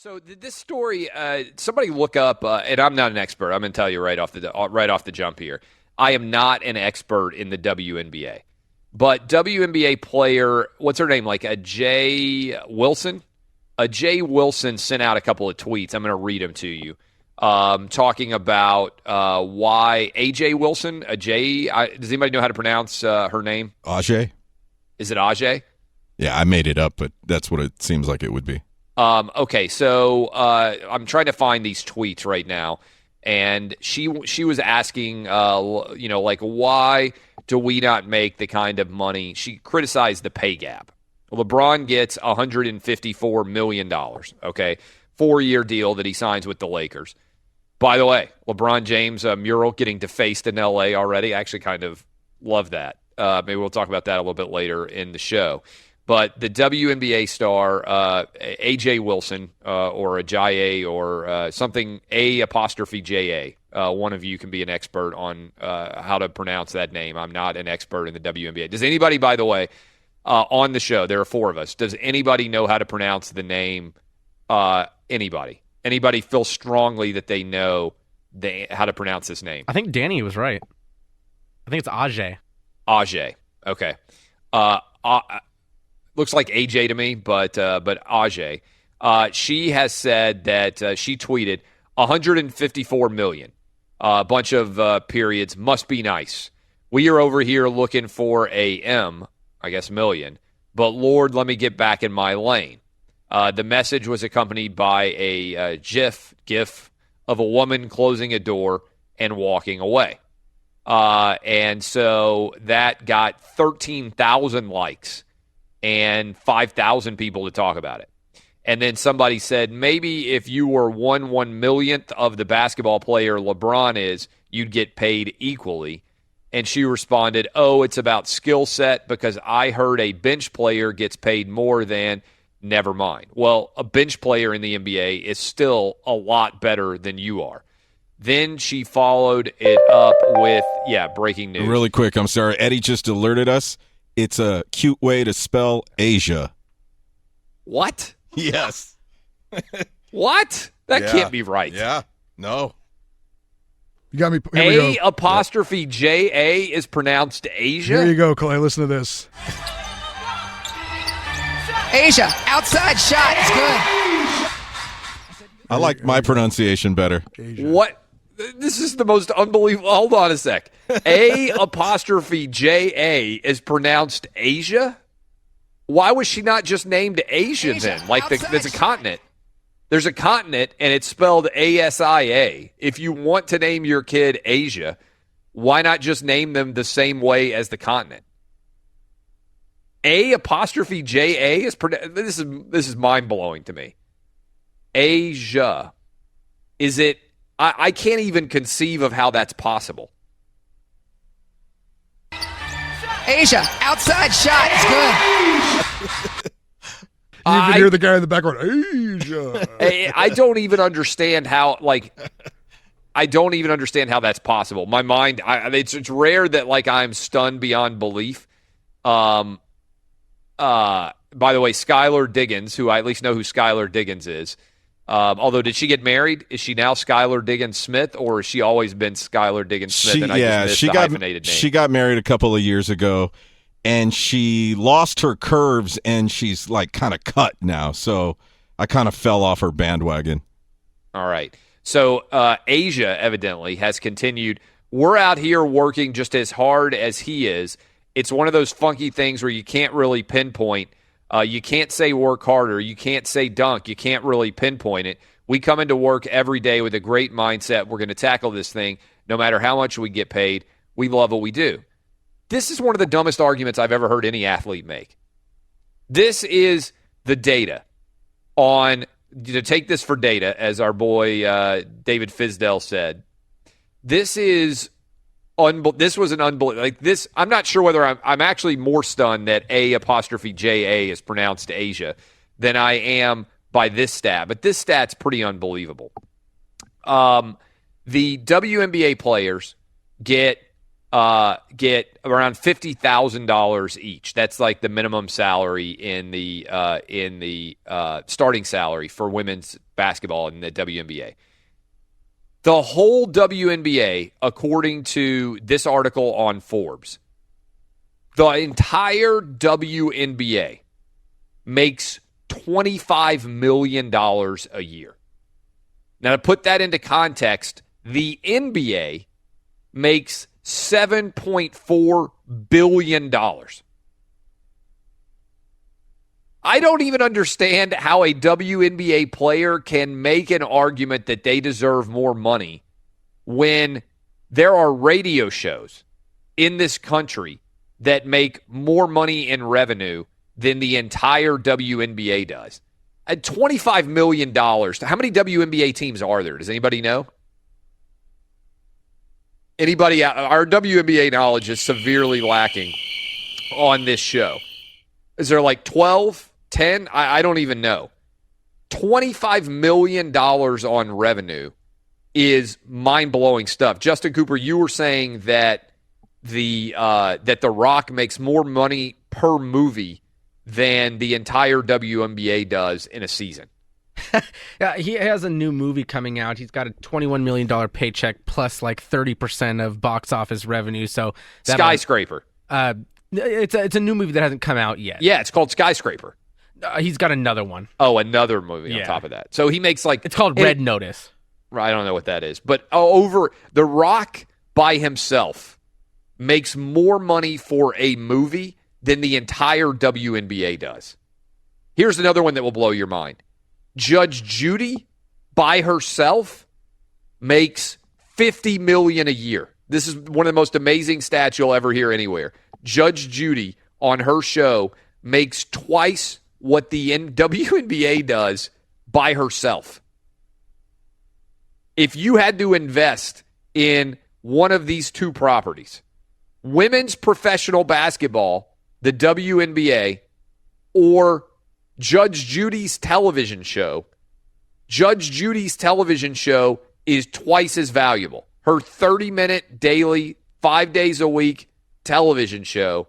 So this story, somebody look up, and I'm not an expert. I'm going to tell you right off the jump here. I am not an expert in the WNBA, but WNBA player, what's her name? Like a Jay Wilson. A Jay Wilson sent out a couple of tweets. I'm going to read them to you, talking about why AJ Wilson. Does anybody know how to pronounce her name? Ajay. Is it Ajay? Yeah, I made it up, but that's what it seems like it would be. Okay, so I'm trying to find these tweets right now, and she was asking, like, why do we not make the kind of money? She criticized the pay gap. LeBron gets $154 million, okay, 4-year deal that he signs with the Lakers. By the way, LeBron James mural getting defaced in L.A. already. I actually kind of love that. Maybe we'll talk about that a little bit later in the show. But the WNBA star, AJ Wilson, or Ajayi, or something, A''J A. One of you can be an expert on how to pronounce that name. I'm not an expert in the WNBA. Does anybody, by the way, on the show, there are 4 of us, does anybody know how to pronounce the name? Anybody? Anybody feel strongly that they know how to pronounce this name? I think Danny was right. I think it's Ajay. Ajay. Okay. Looks like AJ to me, but Ajay. She has said that she tweeted $154 million. A bunch of periods. Must be nice. We are over here looking for a M, I guess million. But Lord, let me get back in my lane. The message was accompanied by a GIF of a woman closing a door and walking away. And so that got 13,000 likes and 5,000 people to talk about it. And then somebody said, maybe if you were 1/1,000,000th of the basketball player LeBron is, you'd get paid equally. And she responded, oh, it's about skill set because I heard a bench player gets paid more than, never mind. Well, a bench player in the NBA is still a lot better than you are. Then she followed it up with, breaking news. Really quick, I'm sorry. Eddie just alerted us. It's a cute way to spell Asia. What? Yes. What? That can't be right. Yeah. No. You got me. Here we go. A''J A is pronounced Asia? Here you go, Clay. Listen to this. Asia, outside shot. It's good. I like my pronunciation better. Asia. What? This is the most unbelievable. Hold on a sec. A''J A is pronounced Asia? Why was she not just named Asia then? Like there's a continent. There's a continent, and it's spelled ASIA. If you want to name your kid Asia, why not just name them the same way as the continent? A''J A is this is mind blowing to me. Asia. Is it? I can't even conceive of how that's possible. Asia, outside shot. It's good. You can hear the guy in the background. Asia. I don't even understand how. I don't even understand how that's possible. My mind. It's rare that I'm stunned beyond belief. By the way, Skylar Diggins, who I at least know who Skylar Diggins is. Although, did she get married? Is she now Skylar Diggins Smith, or has she always been Skylar Diggins Smith? She got married a couple of years ago, and she lost her curves, and she's kind of cut now. So I kind of fell off her bandwagon. All right. So Asia evidently has continued. We're out here working just as hard as he is. It's one of those funky things where you can't really pinpoint. You can't say work harder. You can't say dunk. You can't really pinpoint it. We come into work every day with a great mindset. We're going to tackle this thing no matter how much we get paid. We love what we do. This is one of the dumbest arguments I've ever heard any athlete make. This is the data on, to take this for data, as our boy David Fisdale said. This was an unbelievable. I'm not sure whether I'm actually more stunned that A''J A is pronounced Asia than I am by this stat. But this stat's pretty unbelievable. The WNBA players get get around $50,000 each. That's like the minimum salary in the starting salary for women's basketball in the WNBA. The whole WNBA, according to this article on Forbes, the entire WNBA makes $25 million a year. Now, to put that into context, the NBA makes $7.4 billion. I don't even understand how a WNBA player can make an argument that they deserve more money when there are radio shows in this country that make more money in revenue than the entire WNBA does. At $25 million, how many WNBA teams are there? Does anybody know? Anybody? Our WNBA knowledge is severely lacking on this show. Is there like 12, 10? I don't even know. $25 million on revenue is mind-blowing stuff. Justin Cooper, you were saying that The Rock makes more money per movie than the entire WNBA does in a season. Yeah, he has a new movie coming out. He's got a $21 million paycheck plus like 30% of box office revenue. So Skyscraper. It's a new movie that hasn't come out yet. Yeah, it's called Skyscraper. He's got another one. Oh, another movie on top of that. So he makes like... It's called Red Notice. I don't know what that is. But over The Rock by himself makes more money for a movie than the entire WNBA does. Here's another one that will blow your mind. Judge Judy by herself makes $50 million a year. This is one of the most amazing stats you'll ever hear anywhere. Judge Judy on her show makes twice what the WNBA does by herself. If you had to invest in one of these two properties, women's professional basketball, the WNBA, or Judge Judy's television show, Judge Judy's television show is twice as valuable. Her 30-minute daily, 5 days a week television show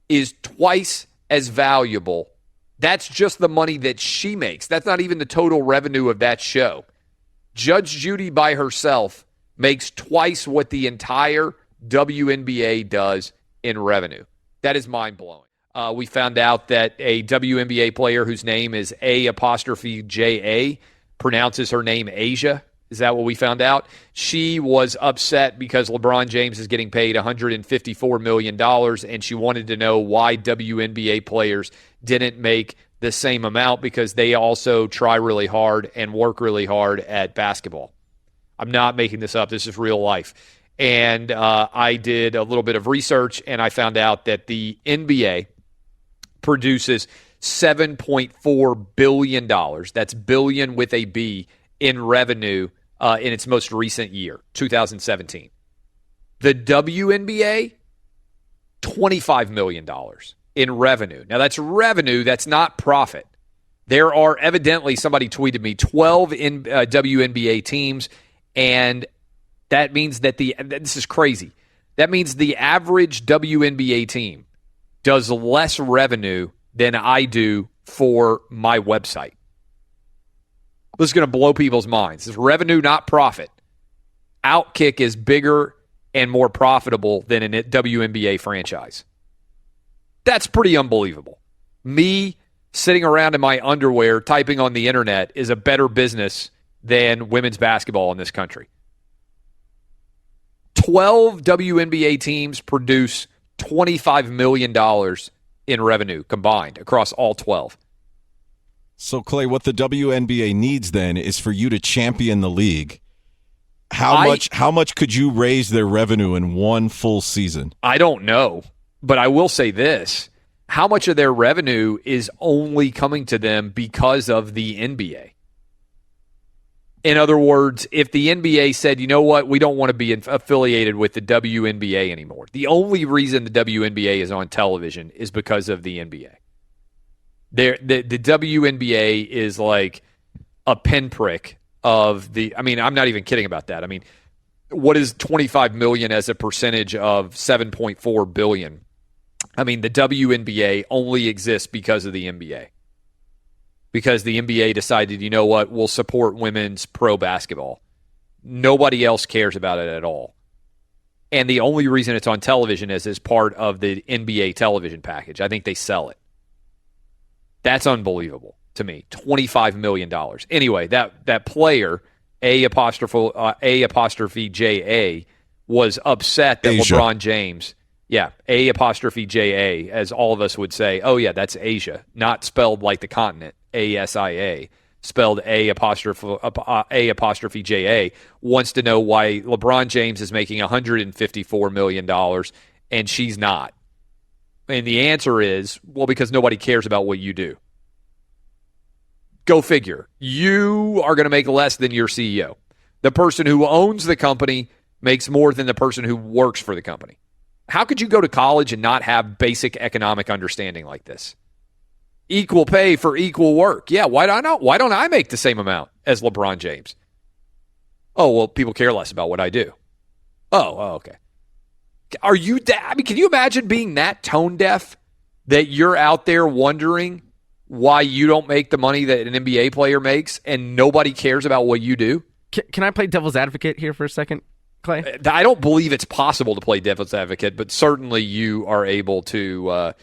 is twice as valuable. That's just the money that she makes. That's not even the total revenue of that show. Judge Judy by herself makes twice what the entire WNBA does in revenue. That is mind-blowing. We found out that a WNBA player whose name is A''J''A pronounces her name Asia. Is that what we found out? She was upset because LeBron James is getting paid $154 million, and she wanted to know why WNBA players didn't make the same amount because they also try really hard and work really hard at basketball. I'm not making this up. This is real life. And I did a little bit of research, and I found out that the NBA produces $7.4 billion. That's billion with a B in revenue in its most recent year, 2017. The WNBA, $25 million in revenue. Now, that's revenue. That's not profit. There are evidently, somebody tweeted me, 12 WNBA teams, and that means that this is crazy. That means the average WNBA team does less revenue than I do for my website. This is going to blow people's minds. It's revenue, not profit. Outkick is bigger and more profitable than a WNBA franchise. That's pretty unbelievable. Me sitting around in my underwear typing on the internet is a better business than women's basketball in this country. 12 WNBA teams produce $25 million in revenue combined across all 12. So, Clay, what the WNBA needs then is for you to champion the league. How much could you raise their revenue in one full season? I don't know, but I will say this. How much of their revenue is only coming to them because of the NBA? In other words, if the NBA said, you know what, we don't want to be affiliated with the WNBA anymore. The only reason the WNBA is on television is because of the NBA. The WNBA is like a pinprick of the – I mean, I'm not even kidding about that. I mean, what is $25 million as a percentage of $7.4 billion? I mean, the WNBA only exists because of the NBA. Because the NBA decided, you know what, we'll support women's pro basketball. Nobody else cares about it at all. And the only reason it's on television is as part of the NBA television package. I think they sell it. That's unbelievable to me. $25 million. Anyway, that player, A apostrophe J-A, was upset that Asia. LeBron James, A apostrophe J-A, as all of us would say, oh yeah, that's Asia, not spelled like the continent, A-S-I-A, spelled A apostrophe J-A, wants to know why LeBron James is making $154 million and she's not. And the answer is, well, because nobody cares about what you do. Go figure. You are going to make less than your CEO. The person who owns the company makes more than the person who works for the company. How could you go to college and not have basic economic understanding like this? Equal pay for equal work. Yeah, why don't I make the same amount as LeBron James? Oh, well, people care less about what I do. Oh, okay. Are you can you imagine being that tone deaf that you're out there wondering why you don't make the money that an NBA player makes and nobody cares about what you do? Can I play devil's advocate here for a second, Clay? I don't believe it's possible to play devil's advocate, but certainly you are able to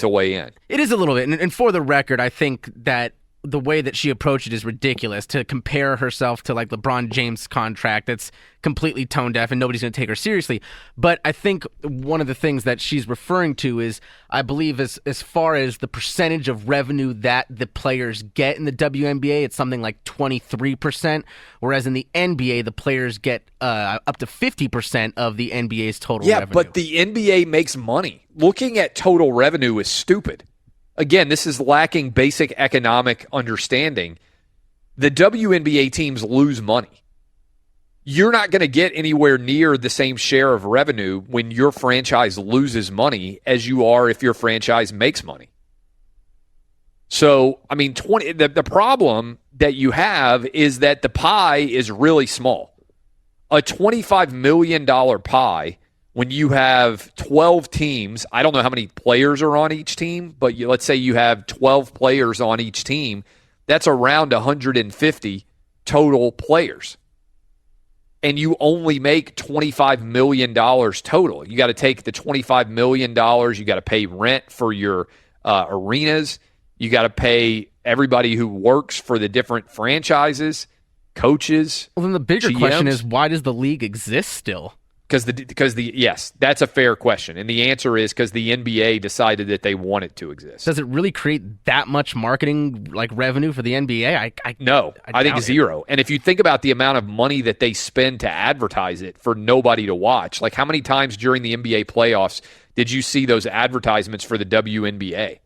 weigh in. It is a little bit. And for the record, I think that the way that she approached it is ridiculous. To compare herself to like LeBron James' contract, that's completely tone deaf and nobody's going to take her seriously. But I think one of the things that she's referring to is, I believe, as far as the percentage of revenue that the players get in the WNBA, it's something like 23%, whereas in the NBA, the players get up to 50% of the NBA's total revenue. Yeah, but the NBA makes money. Looking at total revenue is stupid. Again, this is lacking basic economic understanding. The WNBA teams lose money. You're not going to get anywhere near the same share of revenue when your franchise loses money as you are if your franchise makes money. So, I mean, the problem that you have is that the pie is really small. A $25 million pie, when you have 12 teams, I don't know how many players are on each team, but let's say you have 12 players on each team, that's around 150 total players. And you only make $25 million total. You got to take the $25 million, you got to pay rent for your arenas, you got to pay everybody who works for the different franchises, coaches. Well, then the bigger GMs. question is, why does the league exist still? Yes, that's a fair question. And the answer is because the NBA decided that they want it to exist. Does it really create that much marketing revenue for the NBA? No, I think zero. And if you think about the amount of money that they spend to advertise it for nobody to watch, like how many times during the NBA playoffs did you see those advertisements for the WNBA?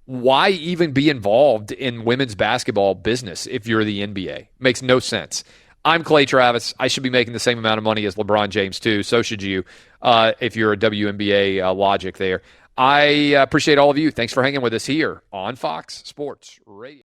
Why even be involved in women's basketball business if you're the NBA? Makes no sense. I'm ClayTravis. I should be making the same amount of money as LeBron James, too. So should you, if you're a WNBA logic there. I appreciate all of you. Thanks for hanging with us here on Fox Sports Radio.